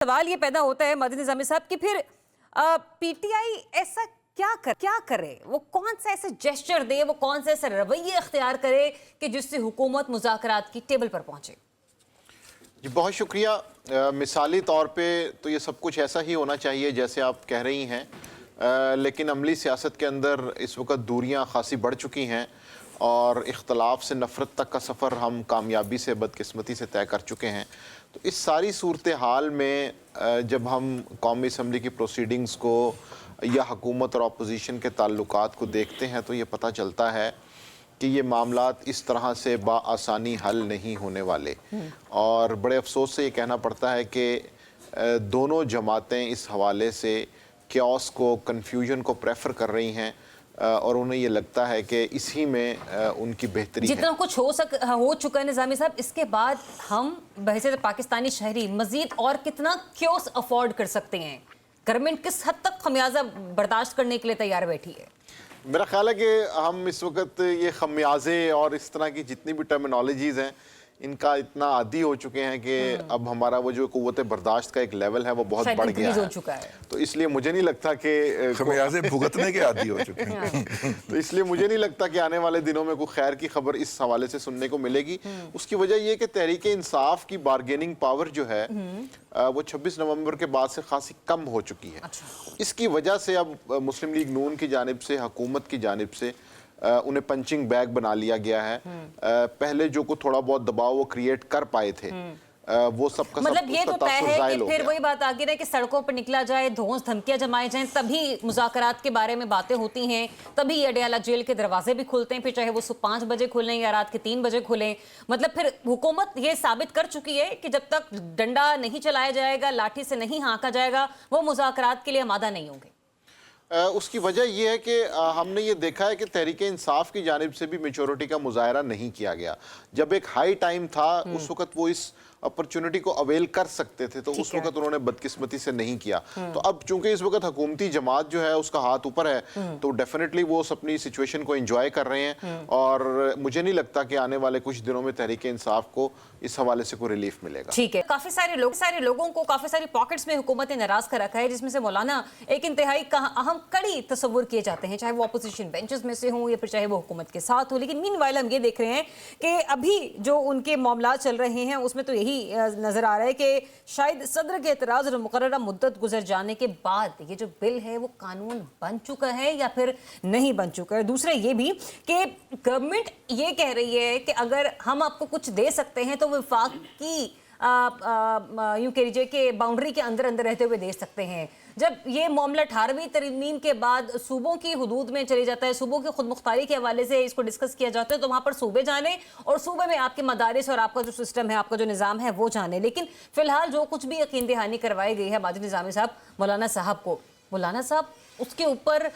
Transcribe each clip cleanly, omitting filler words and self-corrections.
सवाल ये पैदा होता है मदनी निजामी साहब कि फिर पीटीआई ऐसा क्या करे, वो कौन सा ऐसे जेस्चर दे, वो कौन सा ऐसा रवैया इख्तियार करे कि जिससे हुकूमत मुज़ाकरात की टेबल पर पहुंचे। जी बहुत शुक्रिया। मिसाली तौर पे तो ये सब कुछ ऐसा ही होना चाहिए जैसे आप कह रही हैं, लेकिन अमली सियासत के अंदर इस वक्त दूरियां खासी बढ़ चुकी हैं और इख्तलाफ से नफ़रत तक का सफ़र हम कामयाबी से बदकिस्मती से तय कर चुके हैं। तो इस सारी सूरत हाल में जब हम कौमी असम्बली की प्रोसीडिंग्स को या हुकूमत और अपोजिशन के ताल्लुकात को देखते हैं तो ये पता चलता है कि ये मामलात इस तरह से बआसानी हल नहीं होने वाले। और बड़े अफसोस से ये कहना पड़ता है कि दोनों जमातें इस हवाले से क्यास को, कन्फ्यूजन को प्रेफर कर रही हैं और उन्हें ये लगता है कि इसी में उनकी बेहतरी है। जितना कुछ हो चुका है निजामी साहब, इसके बाद हम बहैसियत पाकिस्तानी शहरी मजीद और कितना क्योस अफोर्ड कर सकते हैं? गवर्नमेंट किस हद तक खमियाजा बर्दाश्त करने के लिए तैयार बैठी है? मेरा ख्याल है कि हम इस वक्त ये खमियाजे और इस तरह की जितनी भी टर्मिनोलॉजीज़ हैं इनका इतना आदी हो चुके हैं कि अब हमारा वो जो कुव्वत बर्दाश्त का एक लेवल है वो बहुत बढ़ गया है। चुका है। तो इसलिए मुझे नहीं लगता कि खमियाजे भुगतने के आदी हो चुके हैं। तो इसलिए मुझे नहीं लगता कि आने वाले दिनों में कोई खैर की खबर इस हवाले से सुनने को मिलेगी। उसकी वजह ये कि तहरीक इंसाफ की बार्गेनिंग पावर जो है वो 26 नवंबर के बाद से खासी कम हो चुकी है। अच्छा। इसकी वजह से अब मुस्लिम लीग नून की जानिब से, हुकूमत की जानिब से उन्हें पंचिंग बैग बना लिया गया है। पहले जो को थोड़ा बहुत दबाव वो क्रिएट कर पाए थे वो सब का मतलब ये तो तय है कि फिर गया। वही बात आगे रहे कि सड़कों पर निकला जाए, धौंस धमकियां जमाए जाएं, तभी मुज़ाकरात के बारे में बातें होती हैं, तभी अडयाला जेल के दरवाजे भी खुलते हैं, फिर चाहे वो सुबह 5 बजे खुलें या रात के 3 बजे खुलें। मतलब फिर हुकूमत ये साबित कर चुकी है कि जब तक डंडा नहीं चलाया जाएगा, लाठी से नहीं हाँका जाएगा, वो मुज़ाकरात के लिए आमादा नहीं होंगे। उसकी वजह यह है कि हमने ये देखा है कि तहरीक इंसाफ की जानिब से भी मेचोरिटी का मुजाहरा नहीं किया गया। जब एक हाई टाइम था उस वक्त वो इस अपॉर्चुनिटी को अवेल कर सकते थे, तो उस वक्त उन्होंने बदकिस्मती से नहीं किया। तो अब चूंकि इस वक्त हुकूमती जमात जो है उसका हाथ ऊपर है तो डेफिनेटली वो अपनी सिचुएशन को एंजॉय कर रहे हैं और मुझे नहीं लगता कि आने वाले कुछ दिनों में तहरीक इंसाफ को इस हवाले से कोई रिलीफ मिलेगा। ठीक है, काफी सारे लोगों को काफी सारी पॉकेट्स में हुकूमत ने नाराज कर रखा है, जिसमें से मौलाना एक इंतहाई अहम कड़ी तस्वुर किए जाते हैं, चाहे वो अपोजिशन बेंचेस में से हों या फिर चाहे वो हुकूमत के साथ हो। लेकिन मीनवाइल हम ये देख रहे हैं कि अभी जो उनके मामला चल रहे हैं उसमें तो यही नजर आ रहा है कि शायद सदर के एतराज और मुकर्ररा मुद्दत गुजर जाने के बाद ये जो बिल है वो कानून बन चुका है या फिर नहीं बन चुका है। दूसरा ये भी कि गवर्नमेंट ये कह रही है कि अगर हम आपको कुछ दे सकते हैं तो वफाकी यूं कह लीजिए कि बाउंड्री के अंदर रहते हुए दे सकते हैं। जब ये मामला 18वीं तरमीम के बाद सूबों की हुदूद में चले जाता है, सूबों की खुद मुख्तारी के हवाले से इसको डिस्कस किया जाता है, तो वहाँ पर सूबे जाने और सूबे में आपके मदारिस और आपका जो सिस्टम है, आपका जो निज़ाम है वो जाने। लेकिन फिलहाल जो कुछ भी यकीन दहानी करवाई गई है मदनी निजामी साहब मौलाना साहब को, मौलाना साहब उसके ऊपर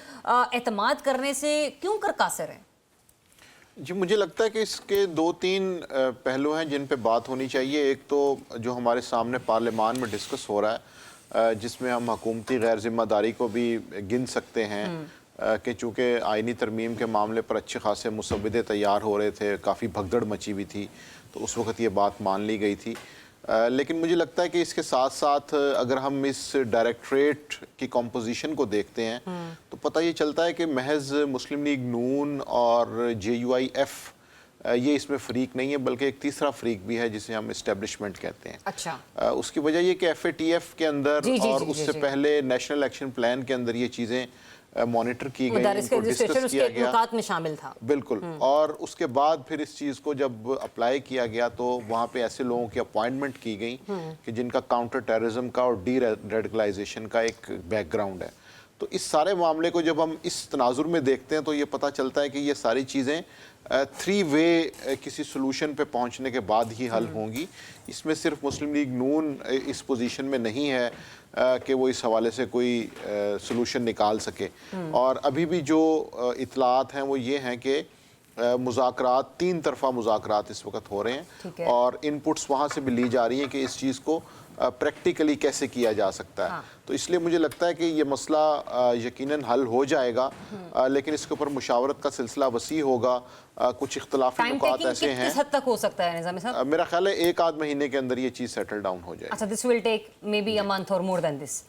एतमाद करने से क्यों कर कासिर हैं? जी मुझे लगता है कि इसके 2-3 पहलू हैं जिन पे बात होनी चाहिए। एक तो जो हमारे सामने पार्लियामान में डिस्कस हो रहा है जिसमें हम हुकूमती गैर जिम्मेदारी को भी गिन सकते हैं कि चूँकि आइनी तरमीम के मामले पर अच्छे खासे मुसव्वदे तैयार हो रहे थे, काफ़ी भगदड़ मची हुई थी, तो उस वक़्त ये बात मान ली गई थी। लेकिन मुझे लगता है कि इसके साथ साथ अगर हम इस डायरेक्टरेट की कॉम्पोजिशन को देखते हैं तो पता ये चलता है कि महज मुस्लिम लीग नून और JUIF ये इसमें फ़रीक नहीं है, बल्कि एक तीसरा फ़रीक भी है जिसे हम इस्टेब्लिशमेंट कहते हैं। अच्छा। उसकी वजह ये कि FATF के अंदर और उससे पहले नेशनल एक्शन प्लान के अंदर ये चीज़ें मॉनिटर की गई, इनको डिस्कस किया गया में शामिल था। बिल्कुल। और उसके बाद फिर इस चीज़ को जब अप्लाई किया गया तो वहाँ पे ऐसे लोगों की अपॉइंटमेंट की गई कि जिनका काउंटर टेररिज्म का और डी रेडिकलाइजेशन का एक बैकग्राउंड है। तो इस सारे मामले को जब हम इस तनाजुर में देखते हैं तो ये पता चलता है कि ये सारी चीज़ें 3 वे किसी सोल्यूशन पे पहुंचने के बाद ही हल होंगी। इसमें सिर्फ मुस्लिम लीग नून इस पोजीशन में नहीं है कि वो इस हवाले से कोई सोल्यूशन निकाल सके। और अभी भी जो इतलात हैं वो ये हैं कि मुज़ाकरात 3 तरफ़ा मुज़ाकरात इस वक्त हो रहे हैं और इनपुट्स वहाँ से भी ली जा रही हैं कि इस चीज़ को प्रैक्टिकली कैसे किया जा सकता है। तो इसलिए मुझे लगता है कि ये मसला यकीनन हल हो जाएगा, लेकिन इसके ऊपर मुशावरत का सिलसिला वसी होगा। कुछ इख्तलाफी टाइम नुकात टेकिंग ऐसे हैं, किस हद तक हो सकता है निज़ामी साहब? मेरा ख्याल है 1 आध महीने के अंदर ये चीज़ सेटल डाउन हो जाए। अच्छा, this will take may be a month और मोर देन दिस।